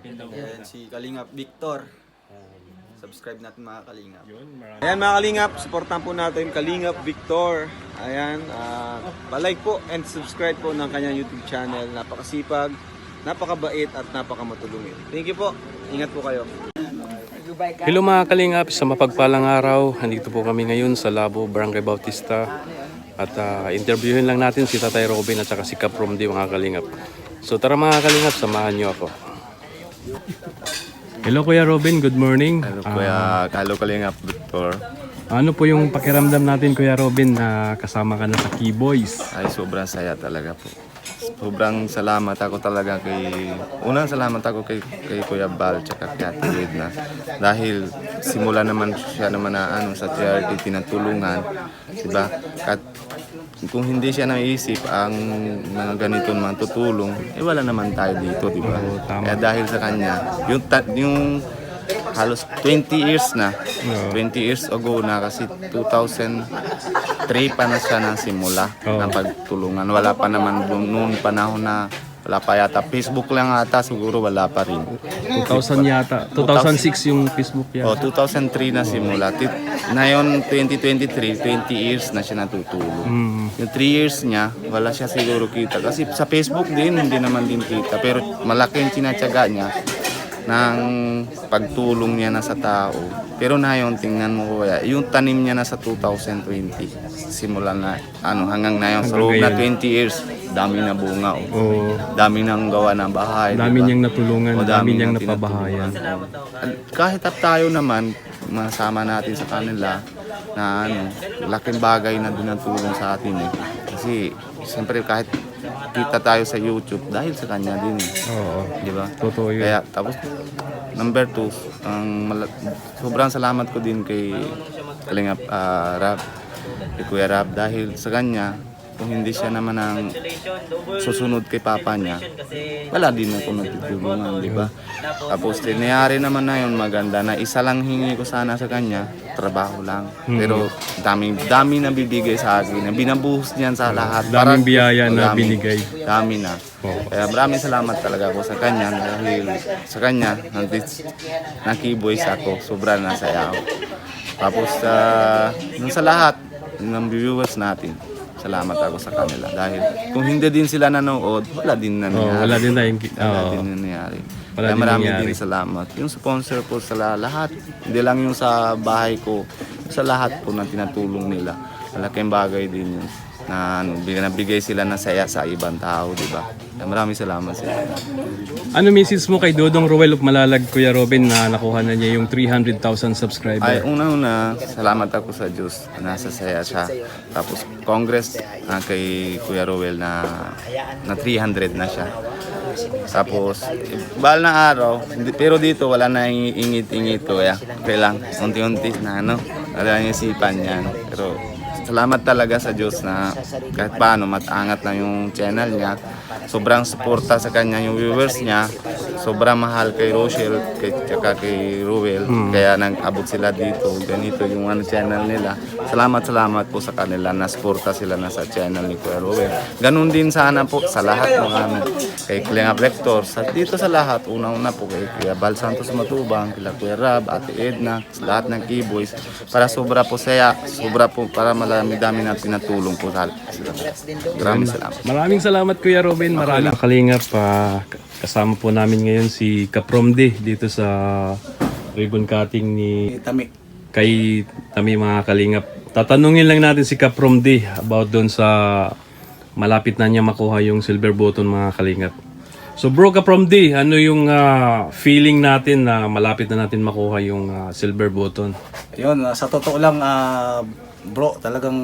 Ayan, si Kalingap Victor. Subscribe natin mga Kalingap. Ayan mga Kalingap, supportan po natin Kalingap Victor. Ayan, palike po and subscribe po ng kanyang YouTube channel. Napakasipag, napakabait at napakamatulungin. Thank you po. Ingat po kayo. Hello mga Kalingap, sa mapagpalang araw. Nandito po kami ngayon sa Labo, Barangay Bautista. At interviewin lang natin si Tatay Robin at saka si Kap Romdy mga Kalingap. So tara mga Kalingap, samahan nyo ako. Hello Kuya Robin, good morning. Hello Kalingap Victor. Ano po yung pakiramdam natin Kuya Robin na kasama ka na sa Keyboys? Ay sobrang saya talaga po. Sobrang salamat ako talaga unang salamat ako kay Kuya Bal tsaka kay Ate Edna. Dahil simula naman siya naman na sa charity tinatulungan, diba? At kung hindi siya naisip ang mga ganitong mga tutulong, wala naman tayo dito, diba? Kaya dahil sa kanya, yung halos 20 years na, 20 years ago na kasi 2003 pa na siya nasimula ng pagtulungan. Wala pa naman noong panahon na wala pa yata. Facebook lang ata, siguro wala pa rin. 2000 yata, 2006 yung Facebook yan. 2003 na simula. Ngayon, 2023, 20 years na siya natutulong. Yung 3 years niya, wala siya siguro kita. Kasi sa Facebook din, hindi naman din kita. Pero malaki yung tinatyaga niya ng pagtulong niya na sa tao. Pero ngayon, tingnan mo kaya, yung tanim niya na sa 2020, simulan na, hanggang ngayon, sa loob na 20 years, dami na bunga. Dami nang gawa ng bahay. Dami diba? niyang natulungan, dami niyang napabahayan. Kahit tayo naman, masama natin sa kanila na laking bagay na dinatulong sa atin eh. Kasi, siyempre kahit kita tayo sa YouTube dahil sa kanya din. Di ba? Totoo yun. Kaya tapos number 2, sobrang salamat ko din kay Kalingap Rab, kay Kuya Rab dahil sa kanya kung hindi siya naman ang susunod kay papa niya, wala din ako natutulungan, di ba? Tapos nangyari naman na yun maganda na isa lang hingi ko sana sa kanya, trabaho lang. Pero dami na bibigay sa akin, binabuhos niyan sa lahat. Daming biyaya na binigay. Dami na. Kaya maraming salamat talaga ako sa kanya dahil sa kanya nakiboys ako, sobrang nasaya ako. Tapos sa lahat ng viewers natin, salamat ako sa kanila dahil kung hindi din sila nanood, wala din nangyari. Wala din nangyari. Kaya maraming din salamat. Yung sponsor ko sa lahat, hindi lang yung sa bahay ko, sa lahat po na tinatulong nila. Malaking bagay din yun na nabigay sila ng saya sa ibang tao, di ba? Kaya maraming salamat sa inyo. Ano message mo kay Dodong Ruel of Malalag, Kuya Robin, na nakuha na niya yung 300,000 subscriber? Ay, una-una, salamat ako sa Diyos na nasasaya siya. Tapos, congress kay Kuya Ruel na 300 na siya. Tapos, bahal na araw, pero dito wala na ingit-ingit ko. Okay lang, unti-unti na wala yung isipan yan. Pero, salamat talaga sa Diyos na kahit paano matangat na yung channel niya. Sobrang suporta sa kanya yung viewers niya. Sobrang mahal kay Rochelle kay Ruel. Kaya nag-abot sila dito. Ganito yung channel nila. Salamat po sa kanila na suporta sila na sa channel ni Kuya Ruel. Ganun din sana po sa lahat ng kay Kalingap Rector. Dito sa lahat, una-una po kay Kuya Bal Santos Matubang, kay Kuya Rab, Ate Edna, sa lahat ng Keyboys. Para sobra po saya, sobra po para dami na tinatulong po sa sila. Maraming salamat. Maraming salamat Kuya Robin. Maraming Kalingap. Kasama po namin ngayon si Kap Romdy dito sa ribbon cutting ni kay Tami mga Kalingap. Tatanungin lang natin si Kap Romdy about doon sa malapit na niya makuha yung silver button mga Kalingap. So bro Kap Romdy, ano yung feeling natin na malapit na natin makuha yung silver button? Yun, sa totoo lang bro, talagang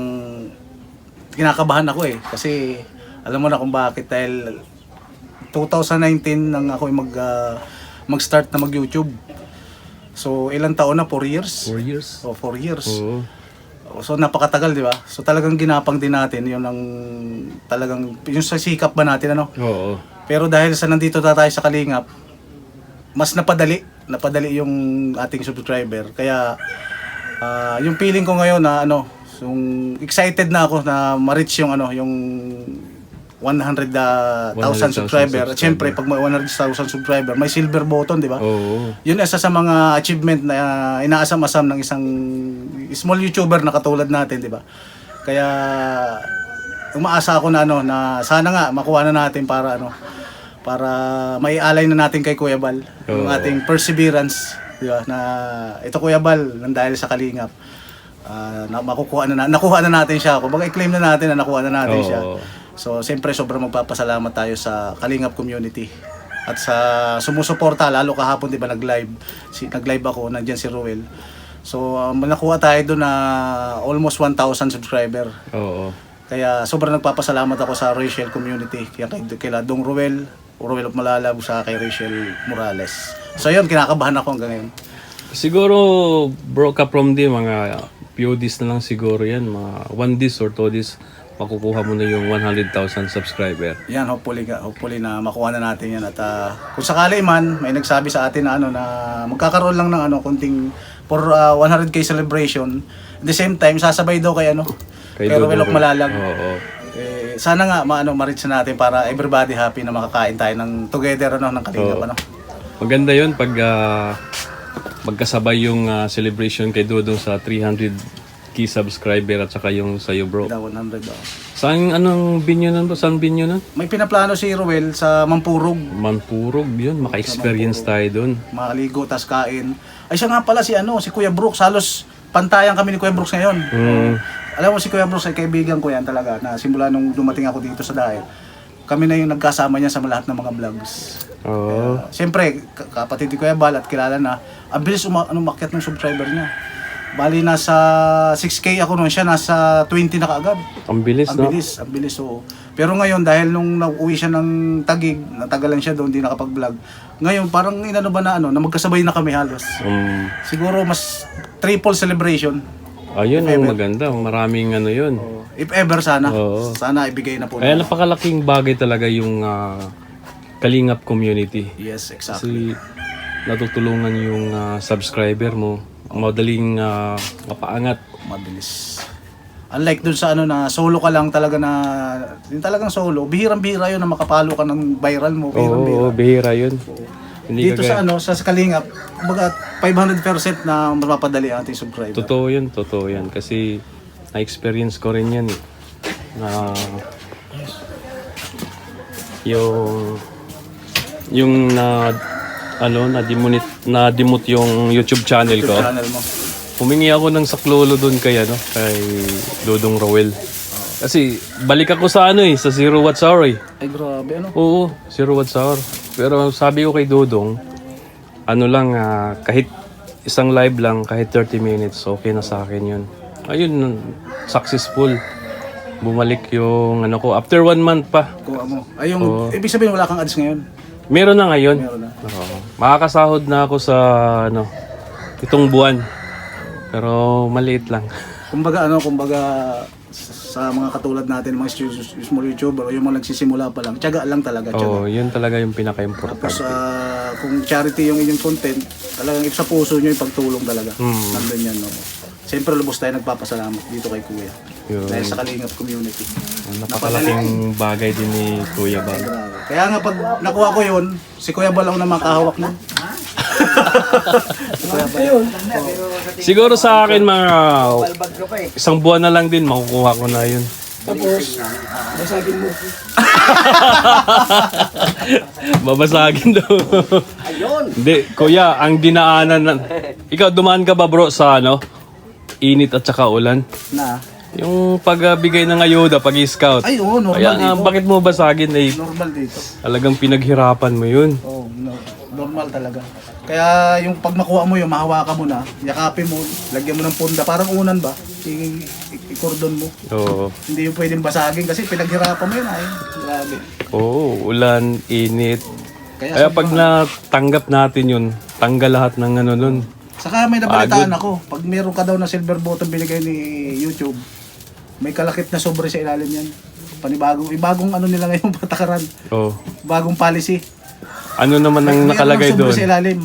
kinakabahan ako kasi alam mo na kung bakit dahil 2019 nang ako mag-start na mag-YouTube. So ilang taon na? 4 years? 4 years? 4 years. So napakatagal, di ba? So talagang ginapang din natin yun ang talagang yung sa sikap ba natin Oo. Pero dahil sa nandito na tayo sa Kalingap, mas napadali yung ating subscriber. Kaya yung feeling ko ngayon na yung excited na ako na ma-reach yung 100,000 100,000 subscriber. At syempre, pag may 100,000 subscriber, may silver button, di ba? Oo. Yun isa sa mga achievement na inaasam-asam ng isang small YouTuber na katulad natin, di ba? Kaya umaasa ako na na sana nga makuha na natin para maialay na natin kay Kuya Bal yung Oo. ating perseverance, di ba? Na ito Kuya Bal, nang dahil sa Kalingap, nakuha na natin siya. Kumbaga i-claim na natin na nakuha na natin Oo. siya. So, siyempre sobrang magpapasalamat tayo sa Kalingap community at sa sumusuporta, lalo kahapon 'di ba nag-live ako, nandiyan si Ruel. So, nakuha tayo doon na almost 1,000 subscriber. Oo. Kaya sobrang nagpapasalamat ako sa Rachel community, kay Dong Ruel of Malalab, sa kay Rachel Morales. So, yun, kinakabahan ako hanggang ngayon. Siguro, bro ka from the mga few days na lang siguro yan. Mga 1 days or 2 days, makukuha mo na yung 100,000 subscriber. Yan, hopefully na makuha na natin yan. At kung sakali man, may nagsabi sa atin na na magkakaroon lang ng konting for 100k celebration. At the same time, sasabay daw kay Kay Ruel of Dodong. Malalag. Oo. Sana nga ma-reach na natin para everybody happy na makakain tayo ng together ng Kalingap. Oo. Maganda yun pag magkasabay yung celebration kay Dodong sa 300k subscriber at saka yung sa'yo, bro. 100 daw. Anong binyo nun, bro? Saan binyo nun? May pinaplano si Ruel sa Mampurog. Manpurog yun. Maka-experience tayo dun. Makaligo, tas kain. Ay siya nga pala si Kuya Brooks. Halos pantayan kami ni Kuya Brooks ngayon. Alam mo si Kuya Brooks ay kaibigan ko yan talaga. Na simula nung dumating ako dito sa Dahil, kami na yung nagkasama niya sa lahat ng mga vlogs. Oo. Siyempre, kapatid ni Kuya Bal at kilala na, ang bilis umakyat ng subscriber niya. Bali, nasa 6K ako noon, siya nasa 20 na kaagad. Ang bilis, Ang no? bilis, oo. Pero ngayon, dahil nung nauwi siya ng Taguig, natagalan siya doon, hindi nakapag-vlog. Ngayon, parang na magkasabay na kami halos. Siguro mas triple celebration. Ayun, ang maganda. Maraming yun. If ever sana. Oo. Sana ibigay na po. Kaya napakalaking bagay talaga yung Kalingap community. Yes, exactly. Kasi natutulungan yung subscriber mo. Madaling mapaangat. Mabilis. Unlike dun sa na solo ka lang talaga yung talagang solo, bihirang-bihira yun na makapalo ka ng viral mo. Oo, bihira yun. Hindi Dito sa sa Kalingap, kumbaga 500% na mapapadali ang ating subscriber. Totoo yan. Kasi na-experience ko rin yan. Na yung na-demote yung YouTube channel ko. Channel mo. Humingi ako ng saklolo doon kay Dodong Roel. Kasi balik ako sa sa 0 watts hour eh. Ay grabe Oo, 0 watts hour. Pero sabi ko kay Dodong, kahit isang live lang, kahit 30 minutes, okay na sa akin yun. Ayun, successful. Bumalik yung ko, after 1 month pa. Kuha mo. Ay ibig sabihin wala kang ads ngayon. Meron na ngayon. Meron na. Oo. Makakasahod na ako sa itong buwan. Pero maliit lang. Kumbaga sa mga katulad natin, mga small YouTuber o yung mga nagsisimula pa lang, tiyaga lang talaga. Oo, yun talaga yung Tapos pinaka-importante. kung charity yung inyong content, talagang sa puso nyo yung pagtulong talaga. Nandun yan. Siyempre lubos tayo nagpapasalamat dito kay Kuya. Yun. Dahil sa Kalingap community. Napakalaking bagay din ni Kuya Bal. Kaya nga pag nakuha ko yun, si Kuya Bal ang naman kahawak nun. Siguro sa akin mga isang buwan na lang din makukuha ko na yun. Tapos, basagin mo. Babasagin daw. Hindi, kuya, ang dinaanan na... Ikaw, dumaan ka ba bro sa init at saka ulan? Na? Yung pagbigay ng ayuda, pag-scout. Ay, oo, normal Kaya nga, dito. bakit mo basagin Normal dito. talagang pinaghirapan mo yun. Oh, no, normal talaga. Kaya yung pag makuha mo yun, mahawakan mo na, yakapin mo, lagyan mo ng punda, parang unan ba? I-cordon mo. Oo. Hindi yung pwedeng basagin kasi pinaghirapan mo yun ay. Grabe. Oo, ulan, init. Kaya pag natanggap natin yun, tanggal lahat ng nun. Saka may nabalitaan ako, pag meron ka daw na silver button binigay ni YouTube, may kalakip na sobre sa ilalim yan. Ibagong nila ngayon patakaran. Oo. Bagong policy. Ano naman ang May nakalagay sobre doon? sa ilalim.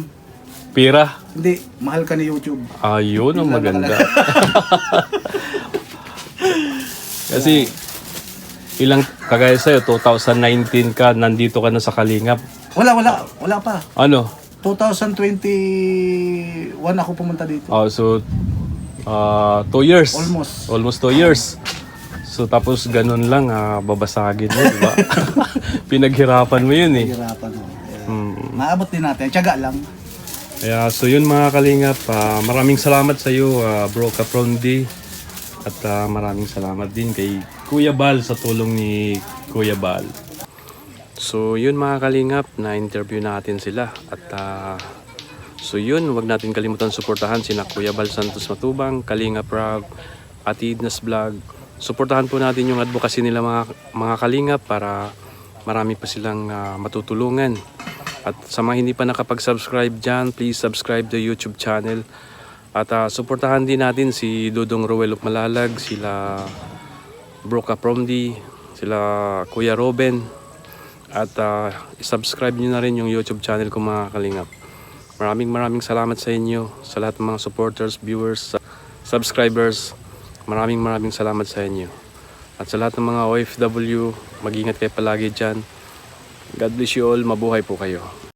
Pira? Hindi, mahal ka ni YouTube. Ayun ang maganda. Kasi ilang kagaya sa'yo, 2019 ka, nandito ka na sa Kalingap. Wala pa. Ano? 2021 ako pumunta dito. Oh, so 2 years. Almost 2 years. So tapos ganun lang, babasagin mo, di ba? Pinaghirapan mo yun eh. Hirapan mo. Maabot din natin. Tiyaga lang. Kaya so yun mga Kalingap, maraming salamat sa iyo Bro Caprondi. At maraming salamat din kay Kuya Bal sa tulong ni Kuya Bal. So yun mga Kalingap, na-interview natin sila. At so yun, wag natin kalimutan suportahan sina Kuya Bal Santos Matubang, Kalingap Rob, Ate Edna's Vlog. Suportahan po natin yung advocacy nila mga Kalingap para marami pa silang matutulungan. At sa mga hindi pa nakapag-subscribe dyan, please subscribe the YouTube channel. At suportahan din natin si Dudong Roel of Malalag, sila Bro Capromdi, sila Kuya Robin. At subscribe nyo na rin yung YouTube channel ko mga Kalingap. Maraming salamat sa inyo, sa lahat ng mga supporters, viewers, subscribers. Maraming salamat sa inyo. At sa lahat ng mga OFW, mag-ingat kayo palagi dyan. God bless you all. Mabuhay po kayo.